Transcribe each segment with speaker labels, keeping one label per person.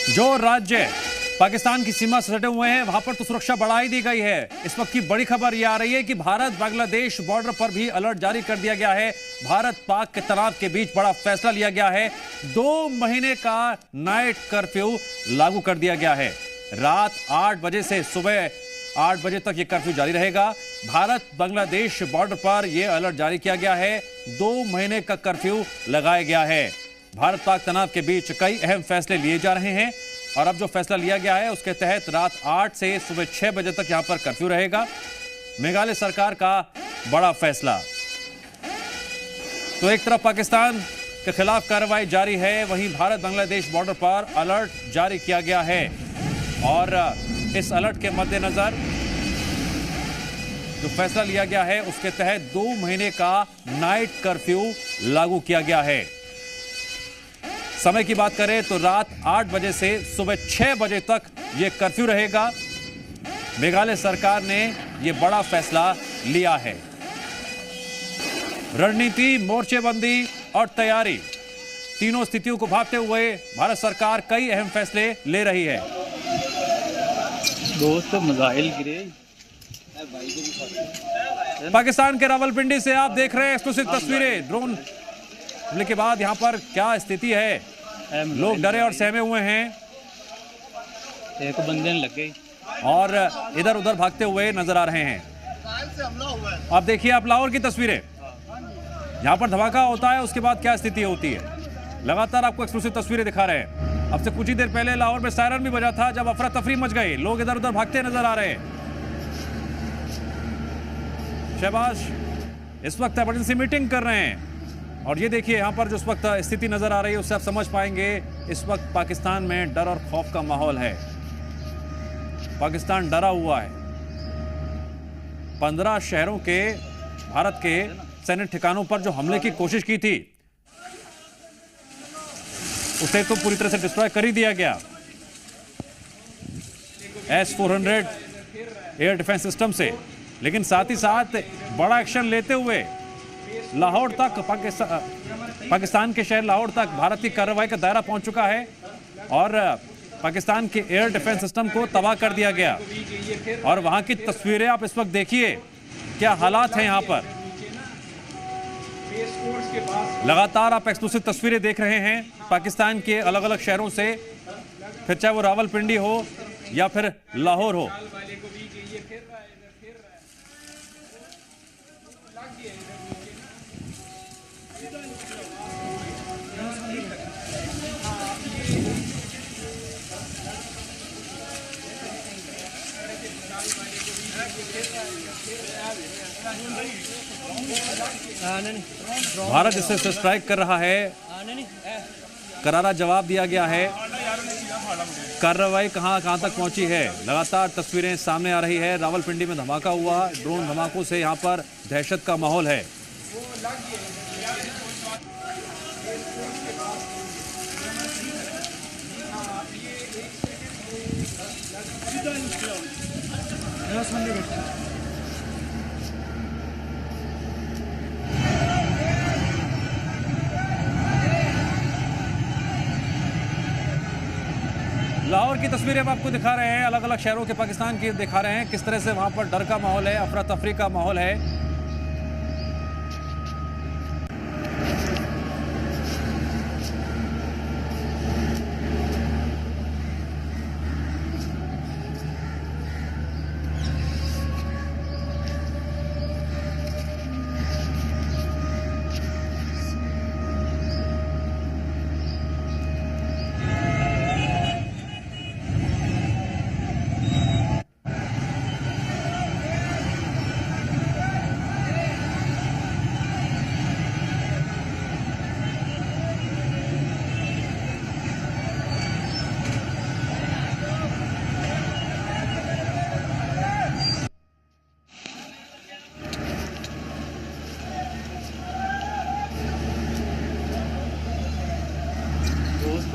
Speaker 1: जो राज्य पाकिस्तान की सीमा से सटे हुए हैं वहां पर तो सुरक्षा बढ़ा ही दी गई है। इस वक्त की बड़ी खबर यह आ रही है कि भारत बांग्लादेश बॉर्डर पर भी अलर्ट जारी कर दिया गया है। भारत पाक के तनाव के बीच बड़ा फैसला लिया गया है। 2 महीने का नाइट कर्फ्यू लागू कर दिया गया है। रात 8 बजे से सुबह 8 बजे तक यह कर्फ्यू जारी रहेगा। भारत बांग्लादेश बॉर्डर पर यह अलर्ट जारी किया गया है। 2 महीने का कर्फ्यू लगाया गया है। भारत पाक तनाव के बीच कई अहम फैसले लिए जा रहे हैं और अब जो फैसला लिया गया है उसके तहत रात 8 से सुबह 6 बजे तक यहां पर कर्फ्यू रहेगा। मेघालय सरकार का बड़ा फैसला। तो एक तरफ पाकिस्तान के खिलाफ कार्रवाई जारी है, वहीं भारत बांग्लादेश बॉर्डर पर अलर्ट जारी किया गया है और इस अलर्ट के मद्देनजर जो फैसला लिया गया है उसके तहत 2 महीने का नाइट कर्फ्यू लागू किया गया है। समय की बात करें तो रात 8 बजे से सुबह 6 बजे तक यह कर्फ्यू रहेगा। मेघालय सरकार ने यह बड़ा फैसला लिया है। रणनीति, मोर्चेबंदी और तैयारी, तीनों स्थितियों को भांपते हुए भारत सरकार कई अहम फैसले ले रही है।
Speaker 2: दोस्त मिसाइल गिरे।
Speaker 1: पाकिस्तान के रावलपिंडी से आप देख रहे हैं एक्सक्लूसिव तस्वीरें। ड्रोन हमले के बाद यहां पर क्या स्थिति है, लोग डरे और सहमे हुए हैं।
Speaker 2: एक बंदे ने लग गई
Speaker 1: और इधर उधर भागते हुए नजर आ रहे हैं। आप देखिए, आप लाहौर की तस्वीरें, यहां पर धमाका होता है उसके बाद क्या स्थिति होती है, लगातार आपको एक्सक्लूसिव तस्वीरें दिखा रहे हैं। अब से कुछ ही देर पहले लाहौर में सायरन भी बजा था जब अफरा तफरी मच गई, लोग इधर उधर भागते नजर आ रहे हैं। शहबाज इस वक्त इमरजेंसी मीटिंग कर रहे हैं और ये देखिए यहां पर जो इस वक्त स्थिति नजर आ रही है उससे आप समझ पाएंगे इस वक्त पाकिस्तान में डर और खौफ का माहौल है। पाकिस्तान डरा हुआ है। 15 शहरों के भारत के सैन्य ठिकानों पर जो हमले की कोशिश की थी उसे तो पूरी तरह से डिस्ट्रॉय कर ही दिया गया। S-400 एयर डिफेंस सिस्टम से, लेकिन साथ ही साथ बड़ा एक्शन लेते हुए लाहौर तक पाकिस्तान के शहर लाहौर तक भारत की कार्रवाई का दायरा पहुंच चुका है और पाकिस्तान के एयर डिफेंस सिस्टम को तबाह कर दिया गया। और वहां की तस्वीरें आप इस वक्त देखिए, क्या हालात हैं यहां पर। लगातार आप एक्सक्लूसिव तस्वीरें देख रहे हैं पाकिस्तान के अलग अलग शहरों से, फिर चाहे वो रावलपिंडी हो या फिर लाहौर हो। भारत इससे स्ट्राइक कर रहा है, करारा जवाब दिया गया है। कार्रवाई कहां तक पहुंची है, लगातार तस्वीरें सामने आ रही है। रावलपिंडी में धमाका हुआ, ड्रोन धमाकों से यहां पर दहशत का माहौल है। लाहौर की तस्वीरें हम आपको दिखा रहे हैं, अलग अलग शहरों के पाकिस्तान की दिखा रहे हैं किस तरह से वहां पर डर का माहौल है, अफरा तफरी का माहौल है।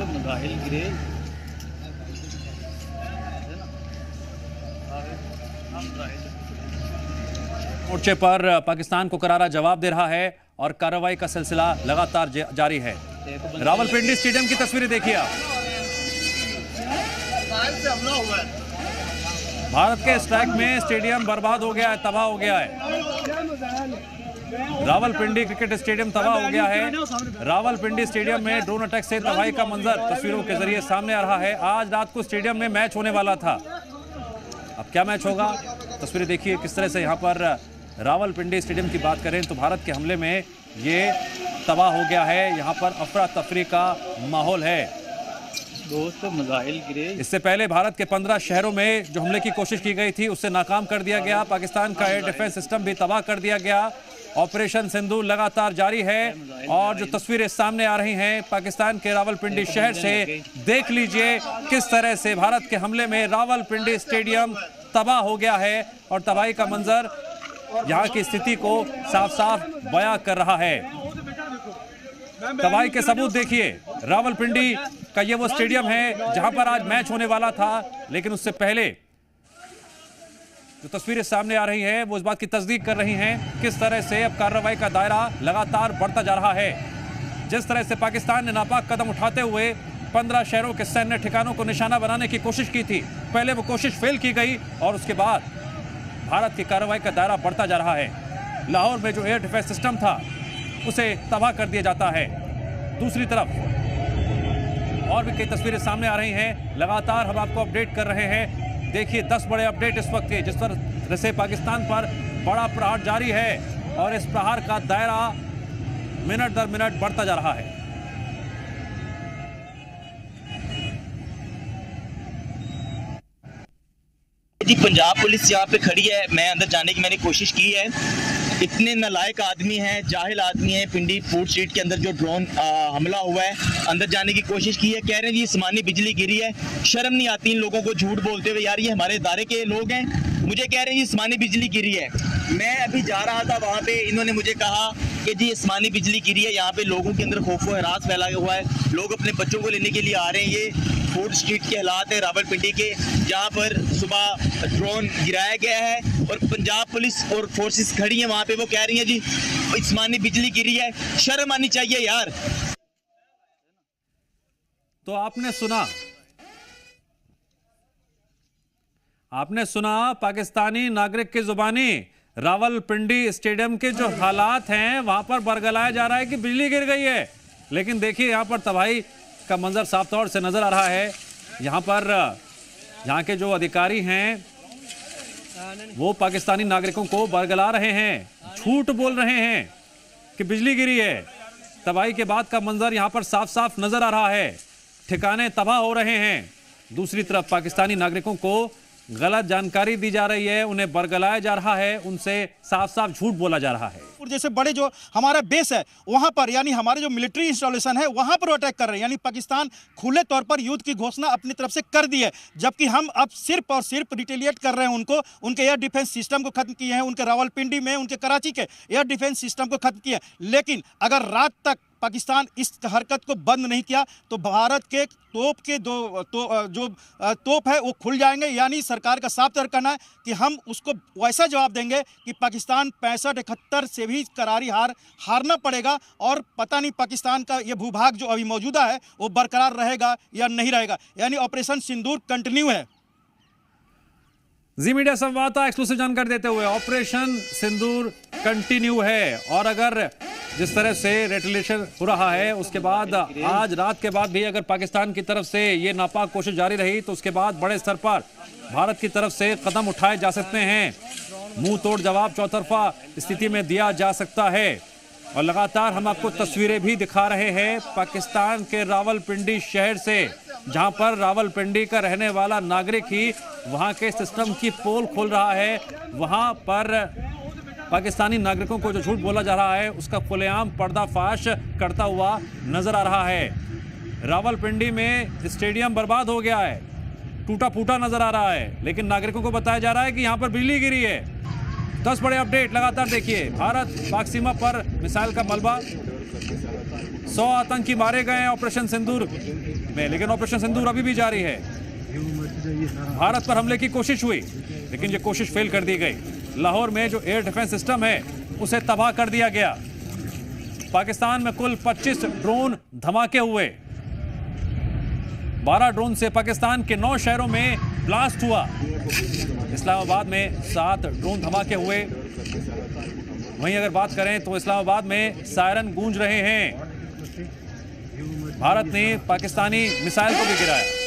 Speaker 2: मिसाइल गिरे।
Speaker 1: मोर्चे पर पाकिस्तान को करारा जवाब दे रहा है और कार्रवाई का सिलसिला लगातार जारी है। रावलपिंडी स्टेडियम की तस्वीरें देखिए आप। भारत के स्ट्राइक में स्टेडियम बर्बाद हो गया है, तबाह हो गया है। रावलपिंडी क्रिकेट स्टेडियम तबाह हो गया है। रावलपिंडी स्टेडियम में ड्रोन अटैक से तबाही का मंजर तस्वीरों के जरिए सामने आ रहा है। आज रात को स्टेडियम में मैच होने वाला था। अब क्या मैच होगा, तस्वीरें देखिए किस तरह से यहाँ पर रावलपिंडी स्टेडियम की बात करें तो भारत के हमले में ये तबाह हो गया है। यहाँ पर अफरा तफरी का माहौल है।
Speaker 2: दोस्त मिसाइल गिरे।
Speaker 1: इससे पहले भारत के 15 शहरों में जो हमले की कोशिश की गई थी उससे नाकाम कर दिया गया। पाकिस्तान का एयर डिफेंस सिस्टम भी तबाह कर दिया गया। ऑपरेशन सिंदूर लगातार जारी है और जो तस्वीरें सामने आ रही हैं पाकिस्तान के रावलपिंडी शहर से, देख लीजिए किस तरह से भारत के हमले में रावलपिंडी स्टेडियम तबाह हो गया है और तबाही का मंजर यहाँ की स्थिति को साफ साफ बयां कर रहा है। तबाही के सबूत देखिए। रावलपिंडी का ये वो स्टेडियम है जहां पर आज मैच होने वाला था, लेकिन उससे पहले जो तस्वीरें सामने आ रही हैं वो इस बात की तस्दीक कर रही हैं किस तरह से अब कार्रवाई का दायरा लगातार बढ़ता जा रहा है। जिस तरह से पाकिस्तान ने नापाक कदम उठाते हुए 15 शहरों के सैन्य ठिकानों को निशाना बनाने की कोशिश की थी, पहले वो कोशिश फेल की गई और उसके बाद भारत की कार्रवाई का दायरा बढ़ता जा रहा है। लाहौर में जो एयर डिफेंस सिस्टम था उसे तबाह कर दिया जाता है। दूसरी तरफ और भी कई तस्वीरें सामने आ रही हैं, लगातार हम आपको अपडेट कर रहे हैं। देखिए 10 बड़े अपडेट इस वक्त के, जिस तरह से पाकिस्तान पर बड़ा प्रहार जारी है और इस प्रहार का दायरा मिनट दर मिनट बढ़ता जा रहा है।
Speaker 3: जी पंजाब पुलिस यहाँ पे खड़ी है। मैं अंदर जाने की मैंने कोशिश की है। इतने नालायक आदमी हैं, जाहिल आदमी हैं। पिंडी फूड स्ट्रीट के अंदर जो ड्रोन हमला हुआ है, अंदर जाने की कोशिश की है। कह रहे हैं जी आसमानी बिजली गिरी है। शर्म नहीं आती इन लोगों को झूठ बोलते हुए। यार ये हमारे इदारे के लोग हैं, मुझे कह रहे हैं जी आसमानी बिजली गिरी है। मैं अभी जा रहा था वहाँ पे, इन्होंने मुझे कहा कि जी आसमानी बिजली गिरी है। यहाँ पे लोगों के अंदर खौफ व हरास फैला हुआ है। लोग अपने बच्चों को लेने के लिए आ रहे हैं। ये फूड स्ट्रीट के हालात है रावलपिंडी के, जहाँ पर सुबह ड्रोन गिराया गया है और पंजाब पुलिस और फोर्सेस खड़ी हैं वहाँ पे। वो कह रही हैं जी आसमानी बिजली गिरी है। शर्म आनी चाहिए यार।
Speaker 1: तो आपने सुना पाकिस्तानी नागरिक की जुबानी। रावलपिंडी स्टेडियम के जो हालात हैं वहां पर बरगलाया जा रहा है कि बिजली गिर गई है, लेकिन देखिए यहां पर तबाही का मंजर साफ तौर से नजर आ रहा है। यहाँ के जो अधिकारी हैं वो पाकिस्तानी नागरिकों को बरगला रहे हैं, झूठ बोल रहे हैं कि बिजली गिरी है। तबाही के बाद का मंजर यहाँ पर साफ साफ नजर आ रहा है। ठिकाने तबाह हो रहे हैं। दूसरी तरफ पाकिस्तानी नागरिकों को गलत जानकारी दी जा रही है, उन्हें बरगलाया जा रहा है, उनसे साफ साफ झूठ बोला जा रहा है।
Speaker 4: जैसे बड़े जो हमारा बेस है वहां पर, यानी हमारे जो मिलिट्री इंस्टॉलेशन है वहां पर अटैक कर रहे हैं। यानी पाकिस्तान खुले तौर पर युद्ध की घोषणा अपनी तरफ से कर दी है, जबकि हम अब सिर्फ और सिर्फ रिटेलिएट कर रहे हैं उनको। उनके एयर डिफेंस सिस्टम को खत्म किए हैं, उनके रावलपिंडी में, उनके कराची के एयर डिफेंस सिस्टम को खत्म किया। लेकिन अगर रात तक पाकिस्तान इस हरकत को बंद नहीं किया तो भारत के तोप के जो तोप है वो खुल जाएंगे। यानी सरकार का साफ तौर कहना है कि हम उसको वैसा जवाब देंगे कि पाकिस्तान 65-71 से भी करारी हारना पड़ेगा और पता नहीं पाकिस्तान का ये भूभाग जो अभी मौजूदा है वो बरकरार रहेगा या नहीं रहेगा। यानी ऑपरेशन सिंदूर कंटिन्यू है।
Speaker 1: जी मीडिया संवाददाता एक्सक्लूसिव जानकारी देते हुए, ऑपरेशन सिंदूर कंटिन्यू है और अगर जिस तरह से रेटिलेशन हो रहा है उसके बाद आज रात के बाद भी अगर पाकिस्तान की तरफ से ये नापाक कोशिश जारी रही तो उसके बाद बड़े स्तर पर भारत की तरफ से कदम उठाए जा सकते हैं। मुंह तोड़ जवाब चौतरफा स्थिति में दिया जा सकता है और लगातार हम आपको तस्वीरें भी दिखा रहे हैं पाकिस्तान के रावलपिंडी शहर से, जहां पर रावलपिंडी का रहने वाला नागरिक ही वहां के सिस्टम की पोल खोल रहा है। वहां पर पाकिस्तानी नागरिकों को जो झूठ बोला जा रहा है उसका खुलेआम पर्दाफाश करता हुआ नजर आ रहा है। रावलपिंडी में स्टेडियम बर्बाद हो गया है, टूटा फूटा नजर आ रहा है, लेकिन नागरिकों को बताया जा रहा है कि यहां पर बिजली गिरी है। 10 बड़े अपडेट लगातार देखिए। भारत पाक सीमा पर मिसाइल का मलबा, 100 आतंकी मारे गए हैं ऑपरेशन सिंदूर में, लेकिन ऑपरेशन सिंदूर अभी भी जारी है। भारत पर हमले की कोशिश हुई लेकिन ये कोशिश फेल कर दी गई। लाहौर में जो एयर डिफेंस सिस्टम है उसे तबाह कर दिया गया। पाकिस्तान में कुल 25 ड्रोन धमाके हुए। 12 ड्रोन से पाकिस्तान के 9 शहरों में ब्लास्ट हुआ। इस्लामाबाद में 7 ड्रोन धमाके हुए। वहीं अगर बात करें तो इस्लामाबाद में सायरन गूंज रहे हैं। भारत ने पाकिस्तानी मिसाइल को भी गिराया।